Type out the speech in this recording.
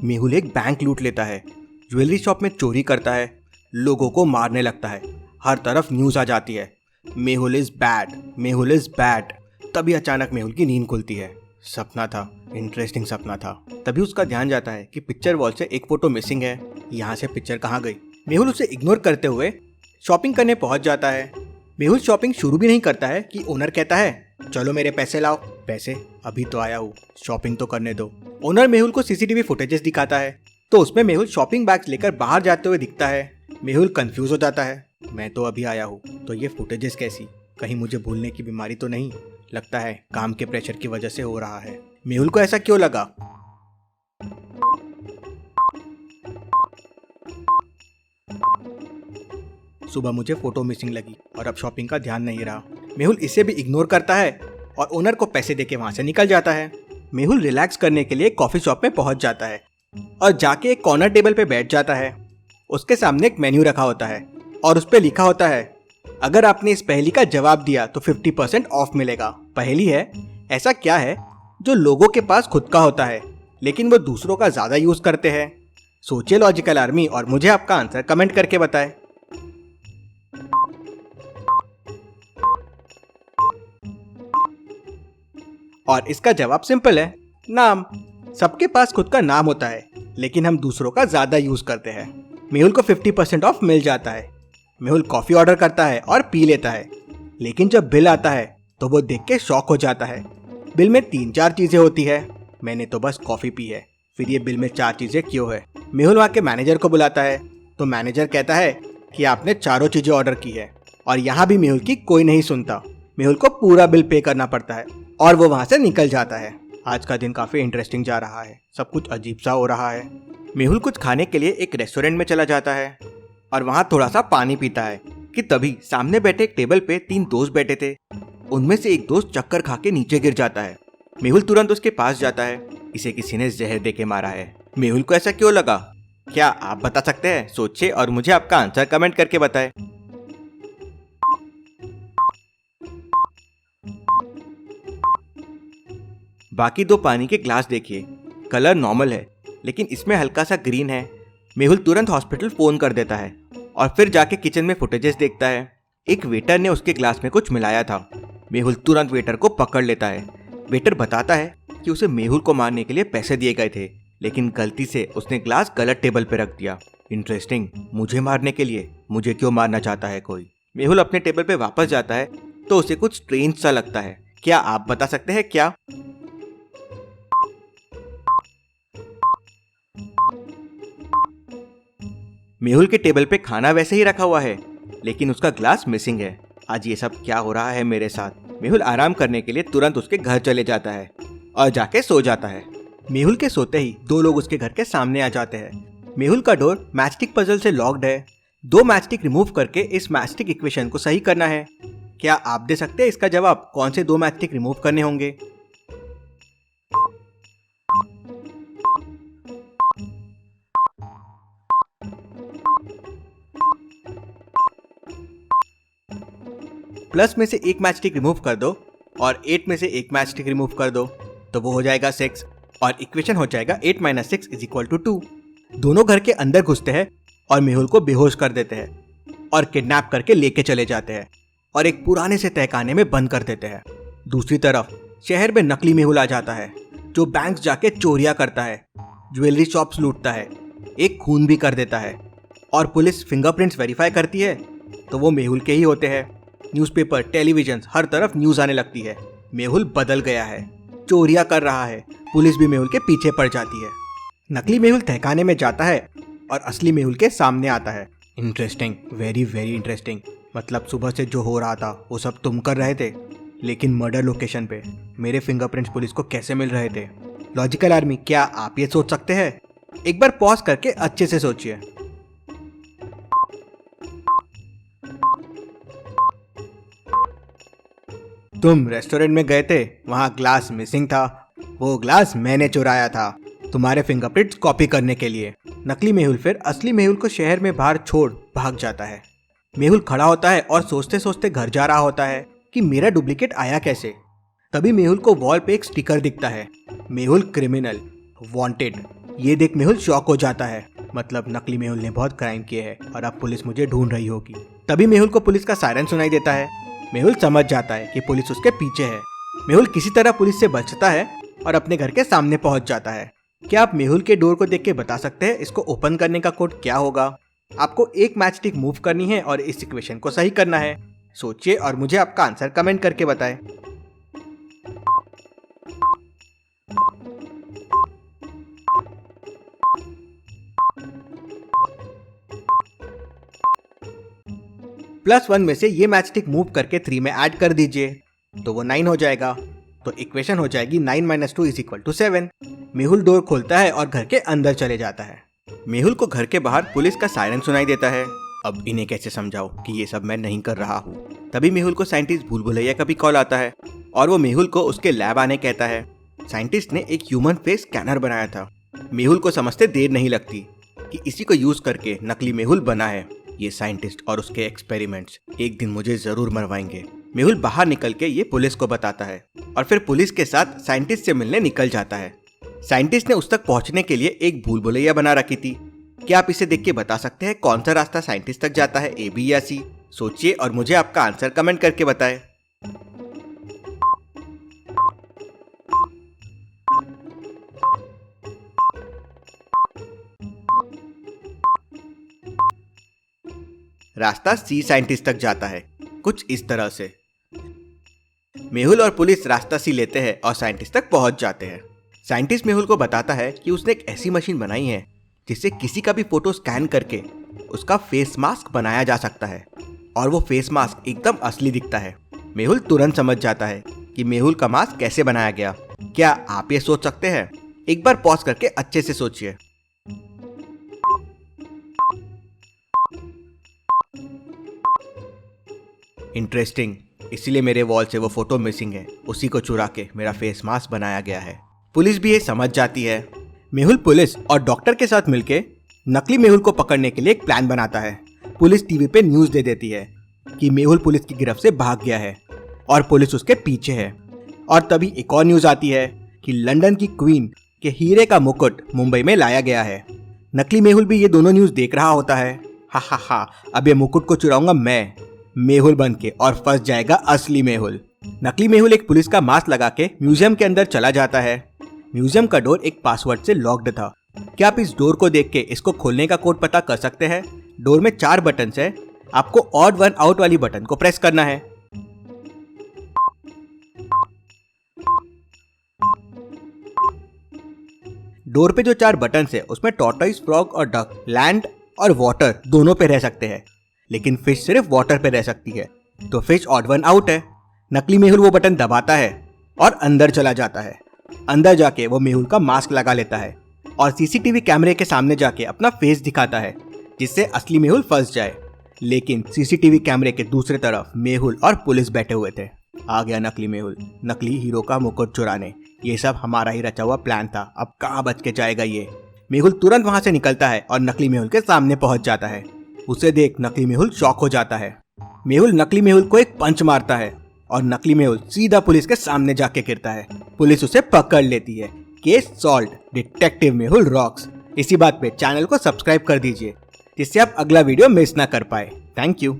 मेहुल एक बैंक लूट लेता है, ज्वेलरी शॉप में चोरी करता है, लोगों को मारने लगता है। हर तरफ न्यूज़ आ जाती है, Mehul is bad, Mehul is bad. तभी अचानक मेहुल की नींद खुलती है। सपना था, इंटरेस्टिंग सपना था। तभी उसका ध्यान जाता है कि पिक्चर वॉल से एक फ़ोटो मिसिंग है। यहाँ से पिक्चर कहाँ गई? मेहुल उसे इग्नोर करते हुए शॉपिंग करने पहुँच जाता है। मेहुल शॉपिंग शुरू भी नहीं करता है कि ओनर कहता है, चलो मेरे पैसे लाओ। पैसे? अभी तो आया हूँ, शॉपिंग तो करने दो। ओनर मेहुल को सीसीटीवी फुटेजेस दिखाता है तो उसमें मेहुल शॉपिंग बैग्स लेकर बाहर जाते हुए दिखता है। मेहुल कंफ्यूज हो जाता है, मैं तो अभी आया हूँ, तो ये फुटेजेस कैसी? कहीं मुझे भूलने की बीमारी तो नहीं? लगता है काम के प्रेशर की वजह से हो रहा है। मेहुल को ऐसा क्यों लगा? सुबह मुझे फोटो मिसिंग लगी और अब शॉपिंग का ध्यान नहीं रहा। मेहुल इसे भी इग्नोर करता है और ओनर को पैसे देके वहां से निकल जाता है। मेहुल रिलैक्स करने के लिए कॉफी शॉप में पहुंच जाता है और जाके एक कॉर्नर टेबल पे बैठ जाता है। उसके सामने एक मेन्यू रखा होता है और उस पे लिखा होता है, अगर आपने इस पहेली का जवाब दिया तो 50% ऑफ मिलेगा। पहेली है, ऐसा क्या है जो लोगों के पास खुद का होता है लेकिन वो दूसरों का ज्यादा यूज करते हैं? सोचिए लॉजिकल आर्मी और मुझे आपका आंसर कमेंट करके बताएं। और इसका जवाब सिंपल है, नाम। सबके पास खुद का नाम होता है लेकिन हम दूसरों का ज्यादा यूज करते हैं। मेहुल को 50% ऑफ मिल जाता है। मेहुल कॉफी ऑर्डर करता है और पी लेता है, लेकिन जब बिल आता है तो वो देख के शॉक हो जाता है। बिल में 3-4 चीजें होती है। मैंने तो बस कॉफी पी है, फिर ये बिल में 4 चीजें क्यों है? मेहुल वहाँ के मैनेजर को बुलाता है तो मैनेजर कहता है कि आपने चारों चीजें ऑर्डर की है और यहाँ भी मेहुल की कोई नहीं सुनता। मेहुल को पूरा बिल पे करना पड़ता है और वो वहाँ से निकल जाता है। आज का दिन काफी इंटरेस्टिंग जा रहा है, सब कुछ अजीब सा हो रहा है। मेहुल कुछ खाने के लिए एक रेस्टोरेंट में चला जाता है और वहाँ थोड़ा सा पानी पीता है कि तभी सामने बैठे एक टेबल पे 3 दोस्त बैठे थे। उनमें से एक दोस्त चक्कर खा के नीचे गिर जाता है। मेहुल तुरंत उसके पास जाता है, इसे किसी ने जहर दे के मारा है। मेहुल को ऐसा क्यों लगा? क्या आप बता सकते हैं? सोचिए और मुझे आपका आंसर कमेंट करके बताएं। बाकी 2 पानी के ग्लास देखिए, कलर नॉर्मल है लेकिन इसमें हल्का सा ग्रीन है। मेहुल तुरंत हॉस्पिटल फोन कर देता है और फिर जाके किचन में फुटेजेस देखता है। एक वेटर ने उसके ग्लास में कुछ मिलाया था। मेहुल तुरंत वेटर को पकड़ लेता है। वेटर बताता है कि उसे मेहुल को मारने के लिए पैसे दिए गए थे लेकिन गलती से उसने ग्लास गलत टेबल पे रख दिया। इंटरेस्टिंग, मुझे मारने के लिए? मुझे क्यों मारना चाहता है कोई? मेहुल अपने टेबल पे वापस जाता है तो उसे कुछ स्ट्रेंज सा लगता है। क्या आप बता सकते हैं क्या? मेहुल के टेबल पे खाना वैसे ही रखा हुआ है लेकिन उसका ग्लास मिसिंग है। आज ये सब क्या हो रहा है मेरे साथ? मेहुल आराम करने के लिए तुरंत उसके घर चले जाता है और जाके सो जाता है। मेहुल के सोते ही 2 लोग उसके घर के सामने आ जाते हैं। मेहुल का डोर मैचस्टिक पजल से लॉक्ड है। 2 मैचस्टिक रिमूव करके इस मैचस्टिक इक्वेशन को सही करना है। क्या आप दे सकते हैं इसका जवाब? कौन से 2 मैचस्टिक रिमूव करने होंगे? प्लस में से एक मैचस्टिक रिमूव कर दो और 8 में से एक मैचस्टिक रिमूव कर दो तो वो हो जाएगा 6 और इक्वेशन हो जाएगा 8 - 6 = 2। दोनों घर के अंदर घुसते हैं और मेहुल को बेहोश कर देते हैं और किडनैप करके लेके चले जाते हैं और एक पुराने से तहखाने में बंद कर देते हैं। दूसरी तरफ शहर में नकली मेहुल आ जाता है जो बैंक जाके चोरियां करता है, ज्वेलरी शॉप्स लूटता है, एक खून भी कर देता है और पुलिस फिंगरप्रिंट्स वेरीफाई करती है तो वो मेहुल के ही होते हैं। न्यूज़पेपर, टेलीविजन, हर तरफ न्यूज़ आने लगती है, मेहुल बदल गया है, चोरियां कर रहा है। पुलिस भी मेहुल के पीछे पड़ जाती है। नकली मेहुल तहखाने में जाता है और असली मेहुल के सामने आता है। Interesting, very very interesting. मतलब सुबह से जो हो रहा था वो सब तुम कर रहे थे, लेकिन मर्डर लोकेशन पे मेरे फिंगरप्रिंट्स पुलिस को कैसे मिल रहे थे? लॉजिकल आर्मी, क्या आप ये सोच सकते हैं? एक बार पॉज करके अच्छे से सोचिए। तुम रेस्टोरेंट में गए थे, वहाँ ग्लास मिसिंग था, वो ग्लास मैंने चुराया था तुम्हारे फिंगरप्रिंट्स कॉपी करने के लिए। नकली मेहुल फिर असली मेहुल को शहर में बाहर छोड़ भाग जाता है। मेहुल खड़ा होता है और सोचते सोचते घर जा रहा होता है कि मेरा डुप्लीकेट आया कैसे। तभी मेहुल को वॉल पे एक स्टिकर दिखता है, मेहुल क्रिमिनल, वांटेड। ये देख मेहुल शॉक हो जाता है, मतलब नकली मेहुल ने बहुत क्राइम किए हैं और अब पुलिस मुझे ढूंढ रही होगी। तभी मेहुल को पुलिस का सायरन सुनाई देता है। मेहुल समझ जाता है कि पुलिस उसके पीछे है। मेहुल किसी तरह पुलिस से बचता है और अपने घर के सामने पहुंच जाता है। क्या आप मेहुल के डोर को देख के बता सकते हैं इसको ओपन करने का कोड क्या होगा? आपको एक मैच स्टिक मूव करनी है और इस इक्वेशन को सही करना है। सोचिए और मुझे आपका आंसर कमेंट करके बताएं। +1 में से ये मैच स्टिक मूव करके 3 में ऐड कर दीजिए तो वो 9 हो जाएगा। तो इक्वेशन हो जाएगी 9 - 2 = 7। मेहुल डोर खोलता है और घर के अंदर चले जाता है। मेहुल को घर के बाहर पुलिस का सायरन सुनाई देता है। अब इन्हें कैसे समझाऊं कि ये सब मैं नहीं कर रहा हूँ। तभी मेहुल को साइंटिस्ट भूल भुलैया का भी कॉल आता है और वो मेहुल को उसके लैब आने कहता है। साइंटिस्ट ने एक ह्यूमन फेस स्कैनर बनाया था। मेहुल को समझते देर नहीं लगती कि इसी को यूज करके नकली मेहुल बना है। ये साइंटिस्ट और उसके एक्सपेरिमेंट्स एक दिन मुझे जरूर मरवाएंगे। मेहुल बाहर निकल के ये पुलिस को बताता है और फिर पुलिस के साथ साइंटिस्ट से मिलने निकल जाता है। साइंटिस्ट ने उस तक पहुंचने के लिए एक भूल भुलैया बना रखी थी। क्या आप इसे देख के बता सकते हैं कौन सा रास्ता साइंटिस्ट तक जाता है, A, B या C? सोचिए और मुझे आपका आंसर कमेंट करके बताएं। रास्ता C साइंटिस्ट तक जाता है, कुछ इस तरह से। मेहुल और पुलिस रास्ता C लेते हैं और साइंटिस्ट तक पहुंच जाते हैं। साइंटिस्ट मेहुल को बताता है कि उसने एक ऐसी मशीन बनाई है जिससे किसी का भी फोटो स्कैन करके उसका फेस मास्क बनाया जा सकता है और वो फेस मास्क एकदम असली दिखता है। मेहुल तुरंत समझ जाता है कि मेहुल का मास्क कैसे बनाया गया। क्या आप ये सोच सकते हैं? एक बार पॉज करके अच्छे से सोचिए। इंटरेस्टिंग, इसीलिए मेरे वॉल से वो फोटो मिसिंग है। उसी को चुरा के मेरा फेस मास्क बनाया गया है। पुलिस भी ये समझ जाती है। मेहुल पुलिस और डॉक्टर के साथ मिलके नकली मेहुल को पकड़ने के लिए एक प्लान बनाता है। पुलिस टीवी पे न्यूज दे देती है कि मेहुल पुलिस की गिरफ्त से भाग गया है और पुलिस उसके पीछे है। और तभी एक और न्यूज आती है कि लंदन की क्वीन के हीरे का मुकुट मुंबई में लाया गया है। नकली मेहुल भी ये दोनों न्यूज देख रहा होता है। हा, अब ये मुकुट को चुराऊंगा मैं, मेहुल बन के, और फंस जाएगा असली मेहुल। नकली मेहुल एक पुलिस का मास्क लगा के म्यूजियम के अंदर चला जाता है। म्यूजियम का डोर एक पासवर्ड से लॉक्ड था। क्या आप इस डोर को देख के इसको खोलने का कोड पता कर सकते हैं? डोर में 4 बटन है। आपको ऑड वन आउट वाली बटन को प्रेस करना है। डोर पे जो 4 बटन है उसमें टॉर्टोइस, फ्रॉग और डक लैंड और वाटर दोनों पे रह सकते हैं, लेकिन फिश सिर्फ वाटर पे रह सकती है। तो फिश ऑड वन आउट है। नकली मेहुल वो बटन दबाता है और अंदर चला जाता है। अंदर जाके वो मेहुल का मास्क लगा लेता है और सीसीटीवी कैमरे के सामने जाके अपना फेस दिखाता है जिससे असली मेहुल फंस जाए। लेकिन सीसीटीवी कैमरे के दूसरे तरफ मेहुल और पुलिस बैठे हुए थे। आ गया नकली मेहुल, नकली हीरो का मुकुट चुराने। ये सब हमारा ही रचा हुआ प्लान था, अब कहाँ बच के जाएगा ये। मेहुल तुरंत वहां से निकलता है और नकली मेहुल के सामने पहुंच जाता है। उसे देख नकली मेहुल शॉक हो जाता है। मेहुल नकली मेहुल को एक पंच मारता है और नकली मेहुल सीधा पुलिस के सामने जाके गिरता है। पुलिस उसे पकड़ लेती है। Case solved, detective Mehul rocks. इसी बात पे चैनल को सब्सक्राइब कर दीजिए जिससे आप अगला वीडियो मिस ना कर पाए। Thank you.